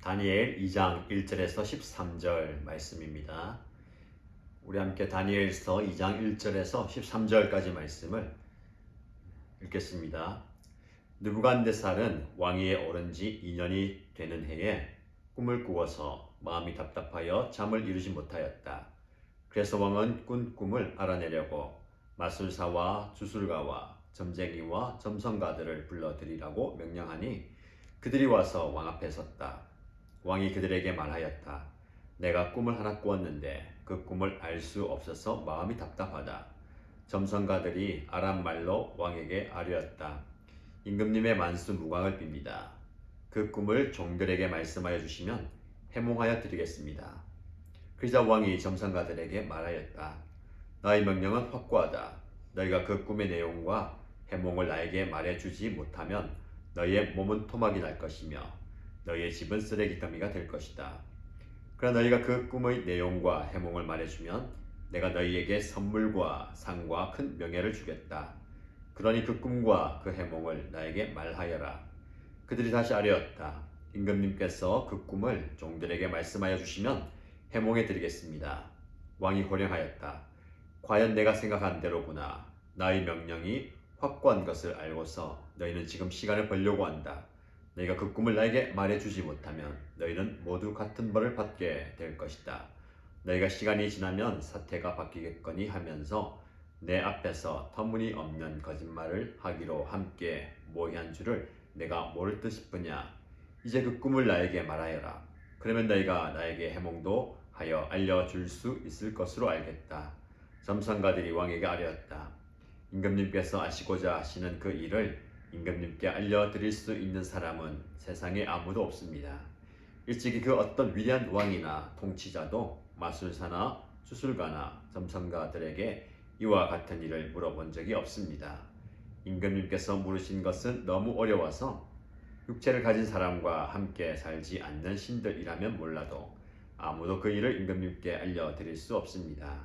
다니엘 2장 1절에서 13절 말씀입니다. 우리 함께 다니엘서 2장 1절에서 13절까지 말씀을 읽겠습니다. 느부갓네살은 왕위에 오른 지 2년이 되는 해에 꿈을 꾸어서 마음이 답답하여 잠을 이루지 못하였다. 그래서 왕은 꾼 꿈을 알아내려고 마술사와 주술가와 점쟁이와 점성가들을 불러들이라고 명령하니 그들이 와서 왕 앞에 섰다. 왕이 그들에게 말하였다. 내가 꿈을 하나 꾸었는데 그 꿈을 알 수 없어서 마음이 답답하다. 점성가들이 아람 말로 왕에게 아뢰었다. 임금님의 만수 무광을 빕니다. 그 꿈을 종들에게 말씀하여 주시면 해몽하여 드리겠습니다. 그러자 왕이 점성가들에게 말하였다. 나의 명령은 확고하다. 너희가 그 꿈의 내용과 해몽을 나에게 말해주지 못하면 너희의 몸은 토막이 날 것이며 너희의 집은 쓰레기 더미가 될 것이다. 그러나 너희가 그 꿈의 내용과 해몽을 말해주면 내가 너희에게 선물과 상과 큰 명예를 주겠다. 그러니 그 꿈과 그 해몽을 나에게 말하여라. 그들이 다시 아뢰었다. 임금님께서 그 꿈을 종들에게 말씀하여 주시면 해몽해 드리겠습니다. 왕이 호령하였다. 과연 내가 생각한 대로구나. 나의 명령이 확고한 것을 알고서 너희는 지금 시간을 벌려고 한다. 너희가 그 꿈을 나에게 말해주지 못하면 너희는 모두 같은 벌을 받게 될 것이다. 너희가 시간이 지나면 사태가 바뀌겠거니 하면서 내 앞에서 터무니없는 거짓말을 하기로 함께 모의한 줄을 내가 모를 듯 싶으냐. 이제 그 꿈을 나에게 말하여라. 그러면 너희가 나에게 해몽도 하여 알려줄 수 있을 것으로 알겠다. 점성가들이 왕에게 아뢰었다. 임금님께서 아시고자 하시는 그 일을 임금님께 알려드릴 수 있는 사람은 세상에 아무도 없습니다. 일찍이 그 어떤 위대한 왕이나 통치자도 마술사나 주술가나 점성가들에게 이와 같은 일을 물어본 적이 없습니다. 임금님께서 물으신 것은 너무 어려워서 육체를 가진 사람과 함께 살지 않는 신들이라면 몰라도 아무도 그 일을 임금님께 알려드릴 수 없습니다.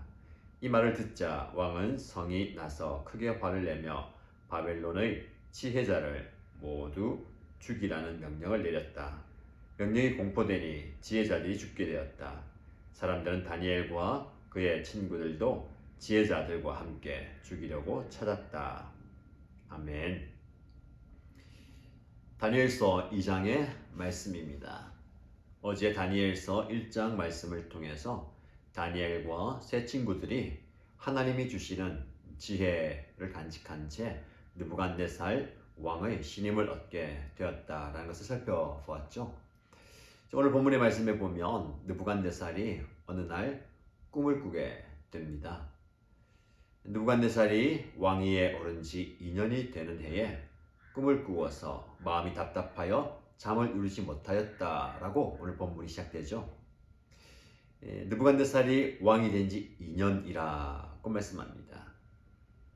이 말을 듣자 왕은 성이 나서 크게 화를 내며 바벨론의 지혜자를 모두 죽이라는 명령을 내렸다. 명령이 공포되니 지혜자들이 죽게 되었다. 사람들은 다니엘과 그의 친구들도 지혜자들과 함께 죽이려고 찾았다. 아멘. 다니엘서 2장의 말씀입니다. 어제 다니엘서 1장 말씀을 통해서 다니엘과 세 친구들이 하나님이 주시는 지혜를 간직한 채 느부갓네살 왕의 신임을 얻게 되었다라는 것을 살펴보았죠. 오늘 본문의 말씀에 보면 느부갓네살이 어느 날 꿈을 꾸게 됩니다. 느부갓네살이 왕위에 오른 지 2년이 되는 해에 꿈을 꾸어서 마음이 답답하여 잠을 이루지 못하였다라고 오늘 본문이 시작되죠. 느부갓네살이 왕이 된 지 2년이라고 말씀합니다.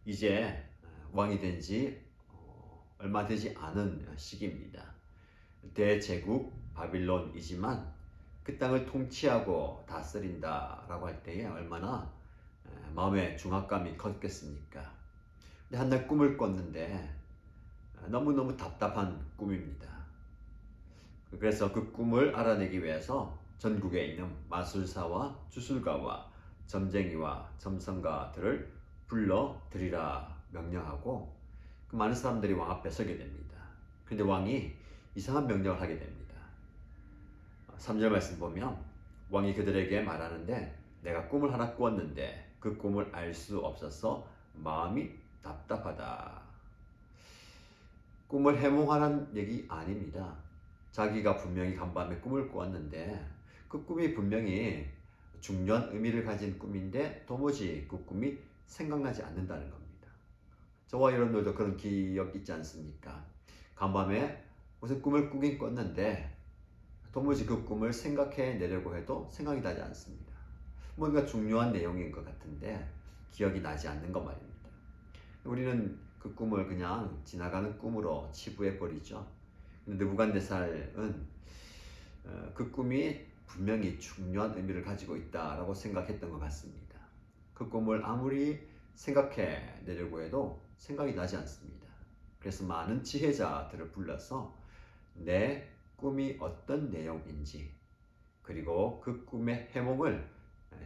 이제 왕이 된 지 얼마 되지 않은 시기입니다. 대제국 바빌론이지만 그 땅을 통치하고 다스린다라고 할 때에 얼마나 마음의 중압감이 컸겠습니까? 근데 한날 꿈을 꿨는데 너무너무 답답한 꿈입니다. 그래서 그 꿈을 알아내기 위해서 전국에 있는 마술사와 주술가와 점쟁이와 점성가들을 불러들이라 명령하고 그 많은 사람들이 왕 앞에 서게 됩니다. 그런데 왕이 이상한 명령을 하게 됩니다. 3절 말씀 보면 왕이 그들에게 말하는데 내가 꿈을 하나 꾸었는데 그 꿈을 알 수 없어서 마음이 답답하다. 꿈을 해몽하라는 얘기 아닙니다. 자기가 분명히 간밤에 꿈을 꾸었는데 그 꿈이 분명히 중요한 의미를 가진 꿈인데 도무지 그 꿈이 생각나지 않는다는 겁니다. 저와 여러분들도 그런 기억 있지 않습니까? 간밤에 무슨 꿈을 꾸긴 꿨는데 도무지 그 꿈을 생각해내려고 해도 생각이 나지 않습니다. 뭔가 중요한 내용인 것 같은데 기억이 나지 않는 것 말입니다. 우리는 그 꿈을 그냥 지나가는 꿈으로 치부해버리죠. 느부갓네살은 그 꿈이 분명히 중요한 의미를 가지고 있다라고 생각했던 것 같습니다. 그 꿈을 아무리 생각해내려고 해도 생각이 나지 않습니다. 그래서 많은 지혜자들을 불러서 내 꿈이 어떤 내용인지 그리고 그 꿈의 해몽을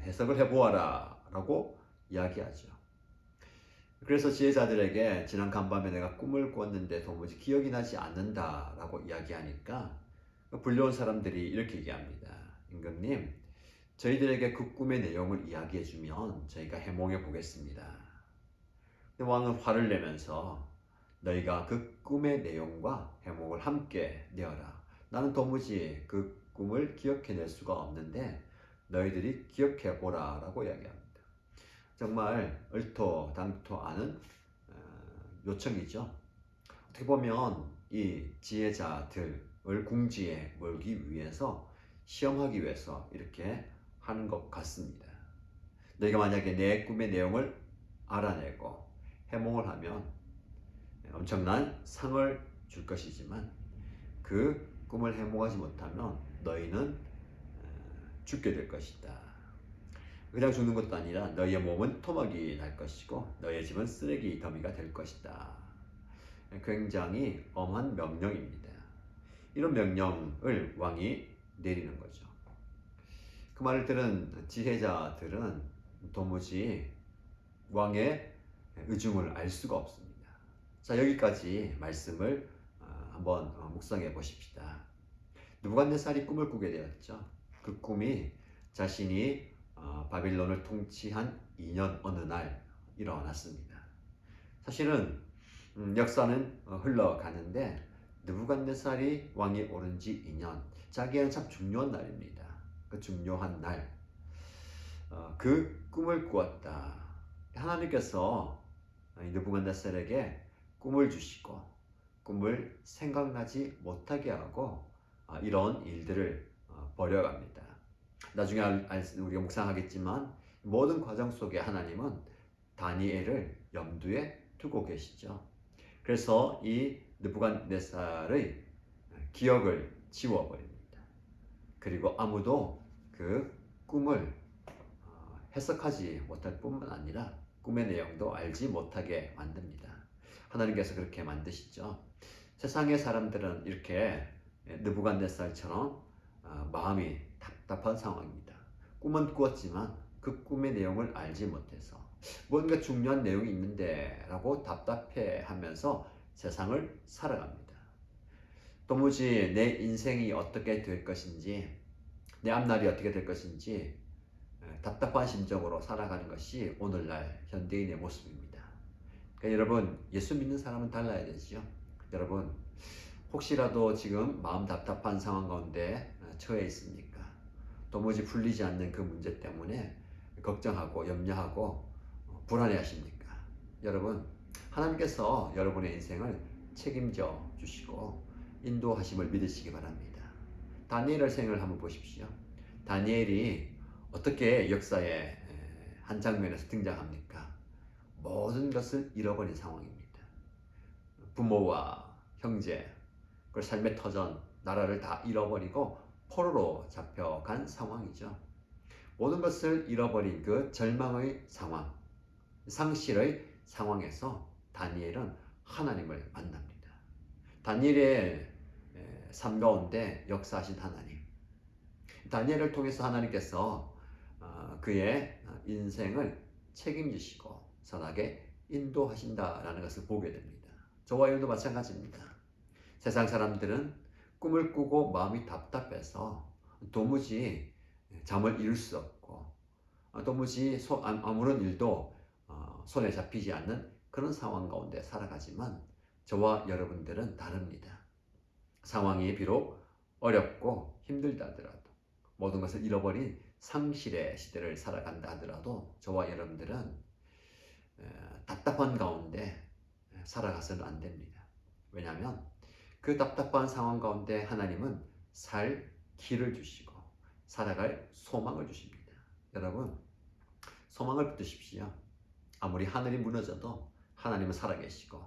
해석을 해보아라 라고 이야기하죠. 그래서 지혜자들에게 지난 간밤에 내가 꿈을 꾸었는데 도무지 기억이 나지 않는다 라고 이야기하니까 불려온 사람들이 이렇게 얘기합니다. 임금님, 저희들에게 그 꿈의 내용을 이야기해 주면 저희가 해몽해 보겠습니다. 근데 왕은 화를 내면서 너희가 그 꿈의 내용과 해몽을 함께 내어라. 나는 도무지 그 꿈을 기억해낼 수가 없는데 너희들이 기억해 보라 라고 이야기합니다. 정말 얼토당토 않은 요청이죠. 어떻게 보면 이 지혜자들을 궁지에 몰기 위해서 시험하기 위해서 이렇게 하는 것 같습니다. 너희가 만약에 내 꿈의 내용을 알아내고 해몽을 하면 엄청난 상을 줄 것이지만 그 꿈을 해몽하지 못하면 너희는 죽게 될 것이다. 그냥 죽는 것도 아니라 너희의 몸은 토막이 날 것이고 너희의 집은 쓰레기 더미가 될 것이다. 굉장히 엄한 명령입니다. 이런 명령을 왕이 내리는 거죠. 그 말을 들은 지혜자들은 도무지 왕의 의중을 알 수가 없습니다. 자, 여기까지 말씀을 한번 묵상해 보십시다. 느부갓네살이 꿈을 꾸게 되었죠. 그 꿈이 자신이 바빌론을 통치한 2년 어느 날 일어났습니다. 사실은 역사는 흘러가는데 느부갓네살이 왕이 오른 지 2년, 자기에는 참 중요한 날입니다. 그 중요한 날, 그 꿈을 꾸었다. 하나님께서 느부갓네살에게 꿈을 주시고 꿈을 생각나지 못하게 하고 이런 일들을 벌여갑니다. 나중에 우리가 묵상하겠지만 모든 과정 속에 하나님은 다니엘을 염두에 두고 계시죠. 그래서 이 느부갓네살의 기억을 지워버립니다. 그리고 아무도 그 꿈을 해석하지 못할 뿐만 아니라 꿈의 내용도 알지 못하게 만듭니다. 하나님께서 그렇게 만드시죠. 세상의 사람들은 이렇게 느부갓네살처럼 마음이 답답한 상황입니다. 꿈은 꾸었지만 그 꿈의 내용을 알지 못해서 뭔가 중요한 내용이 있는데 라고 답답해하면서 세상을 살아갑니다. 도무지 내 인생이 어떻게 될 것인지 내 앞날이 어떻게 될 것인지 답답한 심정으로 살아가는 것이 오늘날 현대인의 모습입니다. 그러니까 여러분, 예수 믿는 사람은 달라야 되죠. 여러분, 혹시라도 지금 마음 답답한 상황 가운데 처해 있습니까? 도무지 풀리지 않는 그 문제 때문에 걱정하고 염려하고 불안해 하십니까? 여러분, 하나님께서 여러분의 인생을 책임져 주시고 인도하심을 믿으시기 바랍니다. 다니엘의 생을 한번 보십시오. 다니엘이 어떻게 역사의 한 장면에서 등장합니까? 모든 것을 잃어버린 상황입니다. 부모와 형제, 그 삶의 터전, 나라를 다 잃어버리고 포로로 잡혀간 상황이죠. 모든 것을 잃어버린 그 절망의 상황, 상실의 상황에서 다니엘은 하나님을 만납니다. 다니엘의 삶 가운데 역사하신 하나님, 다니엘을 통해서 하나님께서 그의 인생을 책임지시고 선하게 인도하신다라는 것을 보게 됩니다. 저와 여러분도 마찬가지입니다. 세상 사람들은 꿈을 꾸고 마음이 답답해서 도무지 잠을 이룰 수 없고 도무지 아무런 일도 손에 잡히지 않는 그런 상황 가운데 살아가지만 저와 여러분들은 다릅니다. 상황이 비록 어렵고 힘들다 하더라도 모든 것을 잃어버린 상실의 시대를 살아간다 하더라도 저와 여러분들은 답답한 가운데 살아가서는 안 됩니다. 왜냐하면 그 답답한 상황 가운데 하나님은 살 길을 주시고 살아갈 소망을 주십니다. 여러분, 소망을 붙드십시오. 아무리 하늘이 무너져도 하나님은 살아계시고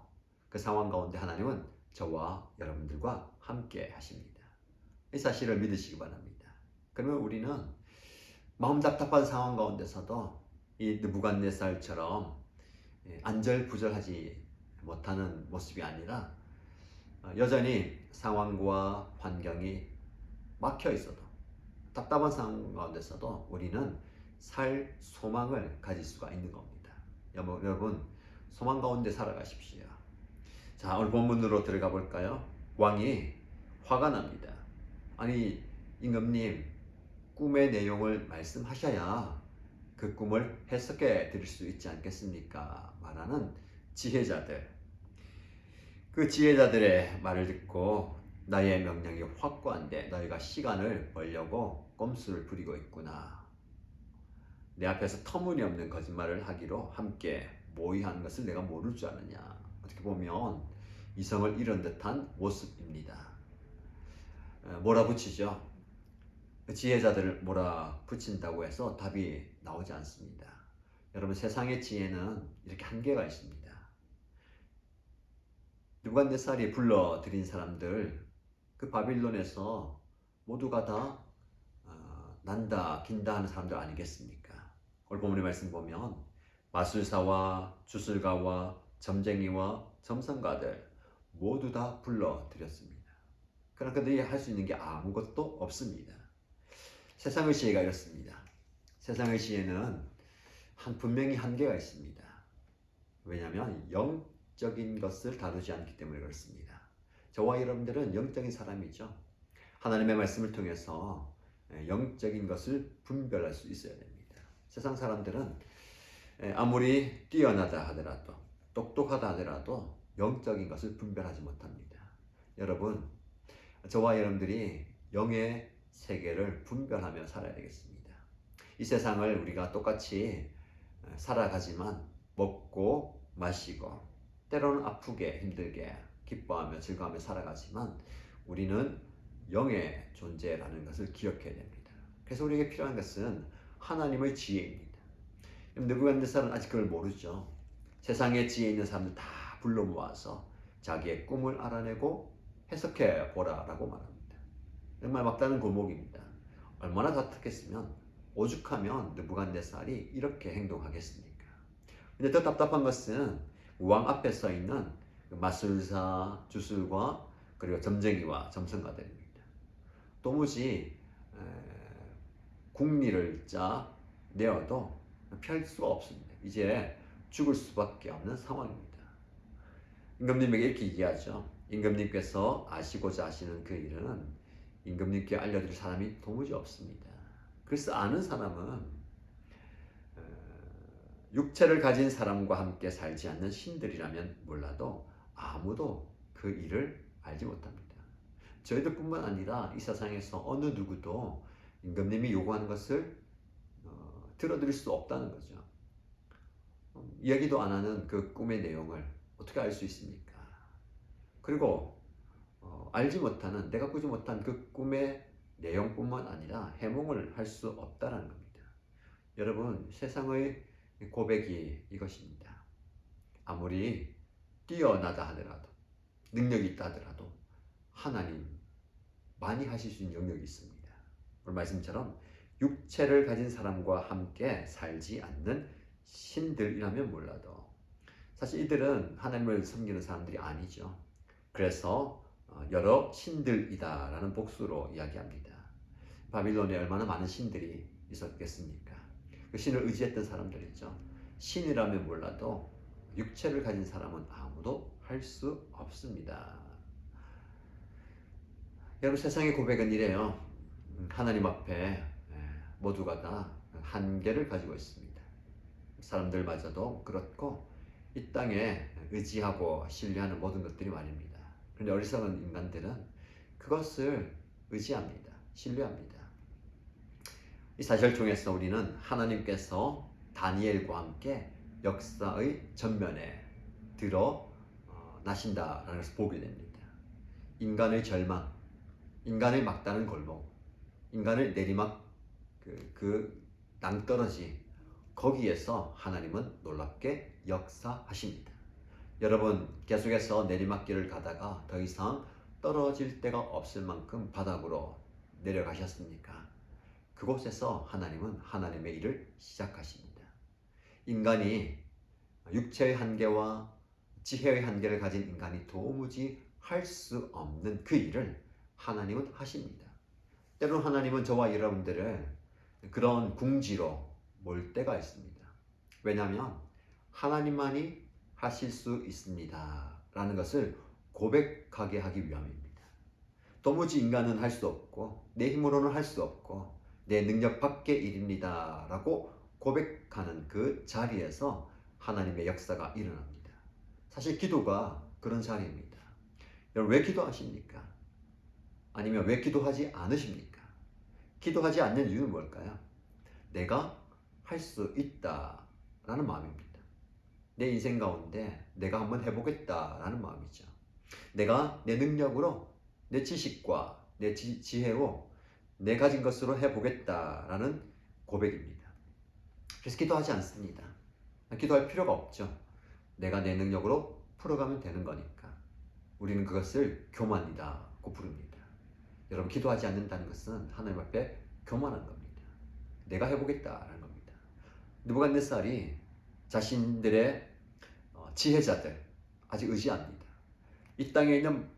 그 상황 가운데 하나님은 저와 여러분들과 함께 하십니다. 이 사실을 믿으시기 바랍니다. 그러면 우리는 마음 답답한 상황 가운데서도 이 느부갓네살처럼 안절부절하지 못하는 모습이 아니라 여전히 상황과 환경이 막혀 있어도 답답한 상황 가운데서도 우리는 살 소망을 가질 수가 있는 겁니다. 여러분 소망 가운데 살아가십시오. 자, 오늘 본문으로 들어가 볼까요? 왕이 화가 납니다. 아니 임금님, 꿈의 내용을 말씀하셔야 그 꿈을 해석해 드릴 수 있지 않겠습니까? 말하는 지혜자들. 그 지혜자들의 말을 듣고 나의 명령이 확고한데 너희가 시간을 벌려고 꼼수를 부리고 있구나. 내 앞에서 터무니없는 거짓말을 하기로 함께 모의한 것을 내가 모를 줄 아느냐. 어떻게 보면 이성을 잃은 듯한 모습입니다. 몰아붙이죠. 지혜자들을 몰아붙인다고 해서 답이 나오지 않습니다. 여러분 세상의 지혜는 이렇게 한계가 있습니다. 느부갓네살이 불러들인 사람들 그 바빌론에서 모두가 다 난다 긴다 하는 사람들 아니겠습니까? 오늘 본문의 말씀 보면 마술사와 주술가와 점쟁이와 점성가들 모두 다 불러들였습니다. 그러나 그들이 할 수 있는 게 아무것도 없습니다. 세상의 지혜가 이렇습니다. 세상의 지혜는 분명히 한계가 있습니다. 왜냐하면 영적인 것을 다루지 않기 때문에 그렇습니다. 저와 여러분들은 영적인 사람이죠. 하나님의 말씀을 통해서 영적인 것을 분별할 수 있어야 됩니다. 세상 사람들은 아무리 뛰어나다 하더라도 똑똑하다 하더라도 영적인 것을 분별하지 못합니다. 여러분, 저와 여러분들이 영의 세계를 분별하며 살아야 되겠습니다. 이 세상을 우리가 똑같이 살아가지만 먹고 마시고 때로는 아프게 힘들게 기뻐하며 즐거워하며 살아가지만 우리는 영의 존재라는 것을 기억해야 됩니다. 그래서 우리에게 필요한 것은 하나님의 지혜입니다. 느부갓네살은 아직 그걸 모르죠. 세상에 지혜 있는 사람들 다 불러 모아서 자기의 꿈을 알아내고 해석해 보라라고 말합니다. 정말 막다른 고목입니다. 얼마나 다특했으면 오죽하면 느부갓네살이 이렇게 행동하겠습니까? 근데 더 답답한 것은 왕 앞에 서 있는 마술사, 주술과 그리고 점쟁이와 점성가들입니다. 도무지 궁리를 짜 내어도 펼 수가 없습니다. 이제 죽을 수밖에 없는 상황입니다. 임금님에게 이렇게 얘기하죠. 임금님께서 아시고자 하시는 그 일은 임금님께 알려드릴 사람이 도무지 없습니다. 그래서 아는 사람은 육체를 가진 사람과 함께 살지 않는 신들이라면 몰라도 아무도 그 일을 알지 못합니다. 저희들 뿐만 아니라 이 세상에서 어느 누구도 임금님이 요구하는 것을 들어드릴 수 없다는 거죠. 이야기도 안 하는 그 꿈의 내용을 어떻게 알 수 있습니까? 그리고 알지 못하는, 내가 꾸지 못한 그 꿈의 내용뿐만 아니라 해몽을 할 수 없다는 겁니다. 여러분, 세상의 고백이 이것입니다. 아무리 뛰어나다 하더라도, 능력이 있다 하더라도 하나님 많이 하실 수 있는 영역이 있습니다. 오늘 말씀처럼 육체를 가진 사람과 함께 살지 않는 신들이라면 몰라도 사실 이들은 하나님을 섬기는 사람들이 아니죠. 그래서 여러 신들이다라는 복수로 이야기합니다. 바빌론에 얼마나 많은 신들이 있었겠습니까? 그 신을 의지했던 사람들이죠. 신이라면 몰라도 육체를 가진 사람은 아무도 할 수 없습니다. 여러분, 세상의 고백은 이래요. 하나님 앞에 모두가 다 한계를 가지고 있습니다. 사람들마저도 그렇고 이 땅에 의지하고 신뢰하는 모든 것들이 말입니다. 그런데 어리석은 인간들은 그것을 의지합니다. 신뢰합니다. 이 사실을 통해서 우리는 하나님께서 다니엘과 함께 역사의 전면에 드러나신다라는 것을 보게 됩니다. 인간의 절망, 인간의 막다른 골목, 인간의 내리막 그 낭떠러지, 거기에서 하나님은 놀랍게 역사하십니다. 여러분, 계속해서 내리막길을 가다가 더 이상 떨어질 데가 없을 만큼 바닥으로 내려가셨습니까? 그곳에서 하나님은 하나님의 일을 시작하십니다. 인간이 육체의 한계와 지혜의 한계를 가진 인간이 도무지 할 수 없는 그 일을 하나님은 하십니다. 때로는 하나님은 저와 여러분들을 그런 궁지로 몰 때가 있습니다. 왜냐하면 하나님만이 하실 수 있습니다 라는 것을 고백하게 하기 위함입니다. 도무지 인간은 할 수 없고 내 힘으로는 할 수 없고 내 능력 밖의 일입니다 라고 고백하는 그 자리에서 하나님의 역사가 일어납니다. 사실 기도가 그런 자리입니다. 여러분, 왜 기도하십니까? 아니면 왜 기도하지 않으십니까? 기도하지 않는 이유는 뭘까요? 내가 할 수 있다라는 마음입니다. 내 인생 가운데 내가 한번 해보겠다라는 마음이죠. 내가 내 능력으로, 내 지식과 내 지혜로 내 가진 것으로 해보겠다라는 고백입니다. 그래서 기도하지 않습니다. 기도할 필요가 없죠. 내가 내 능력으로 풀어가면 되는 거니까. 우리는 그것을 교만이라고 부릅니다. 여러분, 기도하지 않는다는 것은 하나님 앞에 교만한 겁니다. 내가 해보겠다라는 겁니다. 느부갓네살이 자신들의 지혜자들 아직 의지합니다. 이 땅에 있는,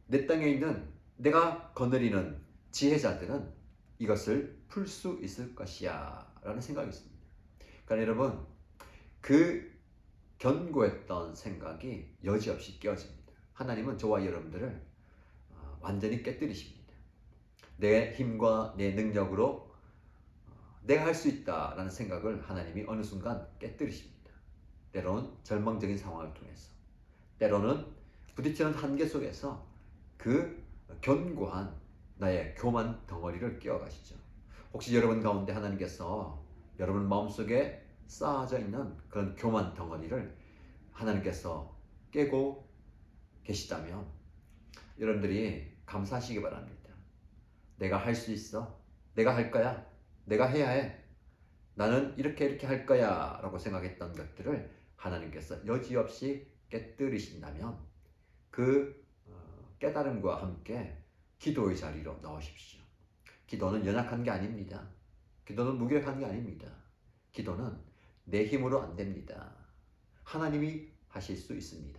내 땅에 있는 내가 거느리는 지혜자들은 이것을 풀 수 있을 것이야 라는 생각이 있습니다. 그러니까 여러분, 그 견고했던 생각이 여지없이 깨어집니다. 하나님은 저와 여러분들을 완전히 깨뜨리십니다. 내 힘과 내 능력으로 내가 할 수 있다라는 생각을 하나님이 어느 순간 깨뜨리십니다. 때로는 절망적인 상황을 통해서, 때로는 부딪히는 한계 속에서 그 견고한 나의 교만 덩어리를 깨어가시죠. 혹시 여러분 가운데 하나님께서 여러분 마음속에 쌓아져 있는 그런 교만 덩어리를 하나님께서 깨고 계시다면 여러분들이 감사하시기 바랍니다. 내가 할 수 있어. 내가 할 거야. 내가 해야 해. 나는 이렇게 할 거야 라고 생각했던 것들을 하나님께서 여지없이 깨뜨리신다면 그 깨달음과 함께 기도의 자리로 나오십시오. 기도는 연약한 게 아닙니다. 기도는 무기력한 게 아닙니다. 기도는 내 힘으로 안 됩니다. 하나님이 하실 수 있습니다.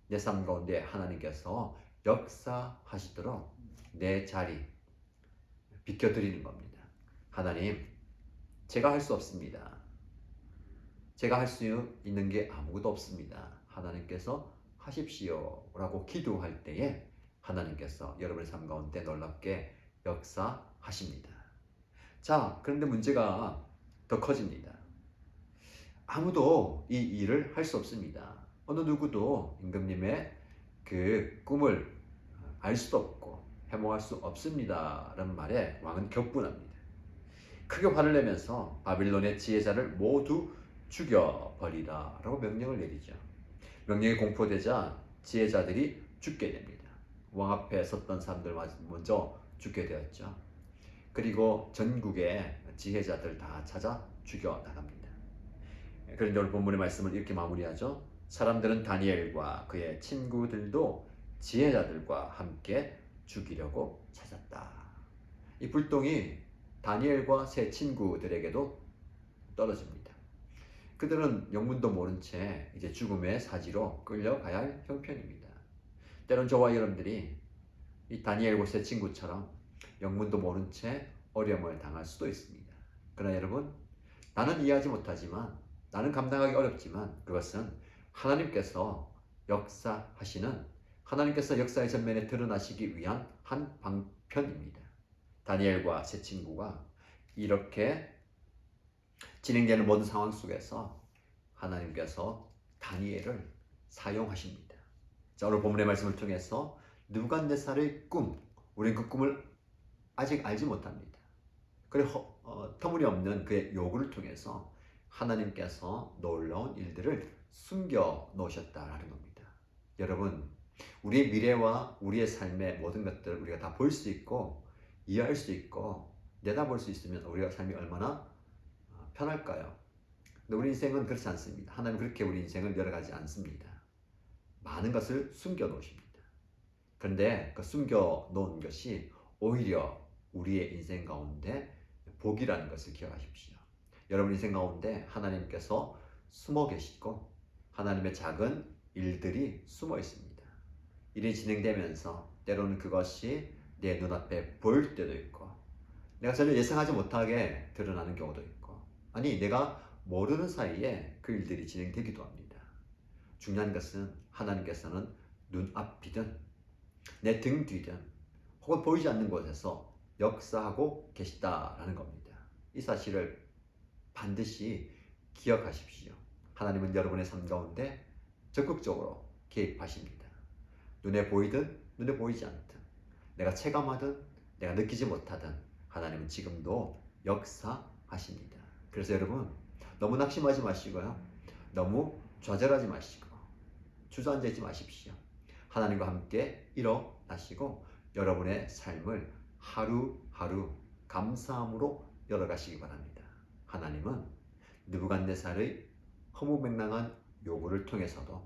내 삶 가운데 하나님께서 역사하시도록 내 자리 비켜드리는 겁니다. 하나님, 제가 할 수 없습니다. 제가 할 수 있는 게 아무것도 없습니다. 하나님께서 하십시오 라고 기도할 때에 하나님께서 여러분의 삶 가운데 놀랍게 역사하십니다. 자, 그런데 문제가 더 커집니다. 아무도 이 일을 할 수 없습니다. 어느 누구도 임금님의 그 꿈을 알 수도 없고 해몽할 수 없습니다 라는 말에 왕은 격분합니다. 크게 화를 내면서 바빌론의 지혜자를 모두 죽여버리라 라고 명령을 내리죠. 명령이 공포되자 지혜자들이 죽게 됩니다. 왕 앞에 섰던 사람들 먼저 죽게 되었죠. 그리고 전국의 지혜자들 다 찾아 죽여나갑니다. 그런데 오늘 본문의 말씀을 이렇게 마무리하죠. 사람들은 다니엘과 그의 친구들도 지혜자들과 함께 죽이려고 찾았다. 이 불똥이 다니엘과 세 친구들에게도 떨어집니다. 그들은 영문도 모른 채 이제 죽음의 사지로 끌려가야 할 형편입니다. 때론 저와 여러분들이 이 다니엘과 세 친구처럼 영문도 모른 채 어려움을 당할 수도 있습니다. 그러나 여러분, 나는 이해하지 못하지만, 나는 감당하기 어렵지만 그것은 하나님께서 역사하시는, 하나님께서 역사의 전면에 드러나시기 위한 한 방편입니다. 다니엘과 세 친구가 이렇게 진행되는 모든 상황 속에서 하나님께서 다니엘을 사용하십니다. 자, 오늘 본문의 말씀을 통해서 느부갓네살의 꿈, 우리는 그 꿈을 아직 알지 못합니다. 그리고 터무니없는 그의 요구를 통해서 하나님께서 놀라운 일들을 숨겨 놓으셨다라는 겁니다. 여러분, 우리의 미래와 우리의 삶의 모든 것들을 우리가 다 볼 수 있고 이해할 수 있고 내다볼 수 있으면 우리가 삶이 얼마나 편할까요? 근데 우리 인생은 그렇지 않습니다. 하나님은 그렇게 우리 인생을 열어가지 않습니다. 많은 것을 숨겨 놓으십니다. 그런데 그 숨겨 놓은 것이 오히려 우리의 인생 가운데 복이라는 것을 기억하십시오. 여러분 인생 가운데 하나님께서 숨어 계시고 하나님의 작은 일들이 숨어 있습니다. 일이 진행되면서 때로는 그것이 내 눈앞에 보일 때도 있고 내가 전혀 예상하지 못하게 드러나는 경우도 있고 아니 내가 모르는 사이에 그 일들이 진행되기도 합니다. 중요한 것은 하나님께서는 눈앞이든 내 등 뒤든 혹은 보이지 않는 곳에서 역사하고 계시다라는 겁니다. 이 사실을 반드시 기억하십시오. 하나님은 여러분의 삶 가운데 적극적으로 개입하십니다. 눈에 보이든 눈에 보이지 않든 내가 체감하든 내가 느끼지 못하든 하나님은 지금도 역사하십니다. 그래서 여러분 너무 낙심하지 마시고요. 너무 좌절하지 마시고 주저앉아 있지 마십시오. 하나님과 함께 일어나시고 여러분의 삶을 하루하루 감사함으로 열어가시기 바랍니다. 하나님은 느부갓네살의 허무맹랑한 요구를 통해서도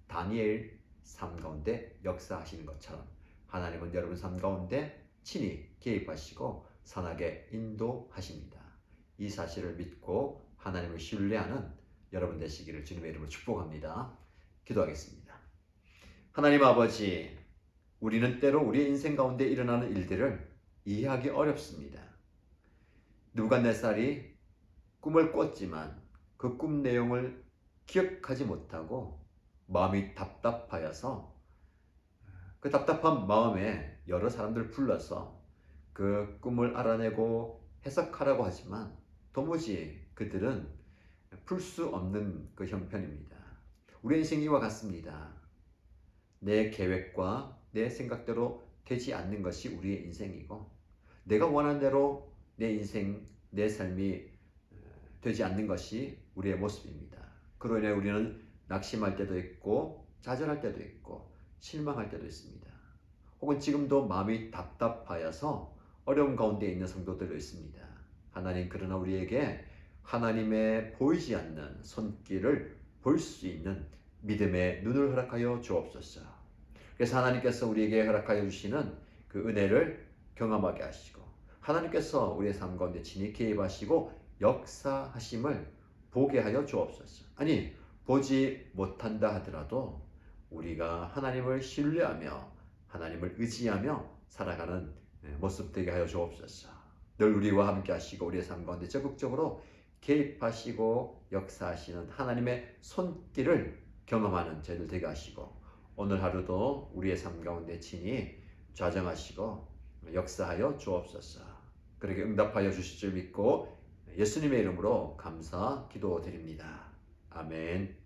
다니엘 삶 가운데 역사하시는 것처럼 하나님은 여러분 삶 가운데 친히 개입하시고 선하게 인도하십니다. 이 사실을 믿고 하나님을 신뢰하는 여러분 되시기를 주님의 이름으로 축복합니다. 기도하겠습니다. 하나님 아버지, 우리는 때로 우리의 인생 가운데 일어나는 일들을 이해하기 어렵습니다. 느부갓네살이 꿈을 꿨지만 그 꿈 내용을 기억하지 못하고 마음이 답답하여서 그 답답한 마음에 여러 사람들을 불러서 그 꿈을 알아내고 해석하라고 하지만 도무지 그들은 풀 수 없는 그 형편입니다. 우리 인생이 이와 같습니다. 내 계획과 내 생각대로 되지 않는 것이 우리의 인생이고 내가 원하는 대로 내 인생, 내 삶이 되지 않는 것이 우리의 모습입니다. 그로 인해 우리는 낙심할 때도 있고 좌절할 때도 있고 실망할 때도 있습니다. 혹은 지금도 마음이 답답하여서 어려움 가운데 있는 성도들도 있습니다. 하나님 그러나 우리에게 하나님의 보이지 않는 손길을 볼 수 있는 믿음의 눈을 허락하여 주옵소서. 그래서 하나님께서 우리에게 허락하여 주시는 그 은혜를 경험하게 하시고 하나님께서 우리의 삶 가운데 친히 개입하시고 역사하심을 보게 하여 주옵소서. 아니 보지 못한다 하더라도 우리가 하나님을 신뢰하며 하나님을 의지하며 살아가는 모습 되게 하여 주옵소서. 늘 우리와 함께 하시고 우리의 삶 가운데 적극적으로 개입하시고 역사하시는 하나님의 손길을 경험하는 저희들 되게 하시고 오늘 하루도 우리의 삶 가운데 친히 좌정하시고 역사하여 주옵소서. 그렇게 응답하여 주실 줄 믿고 예수님의 이름으로 감사 기도드립니다. 아멘.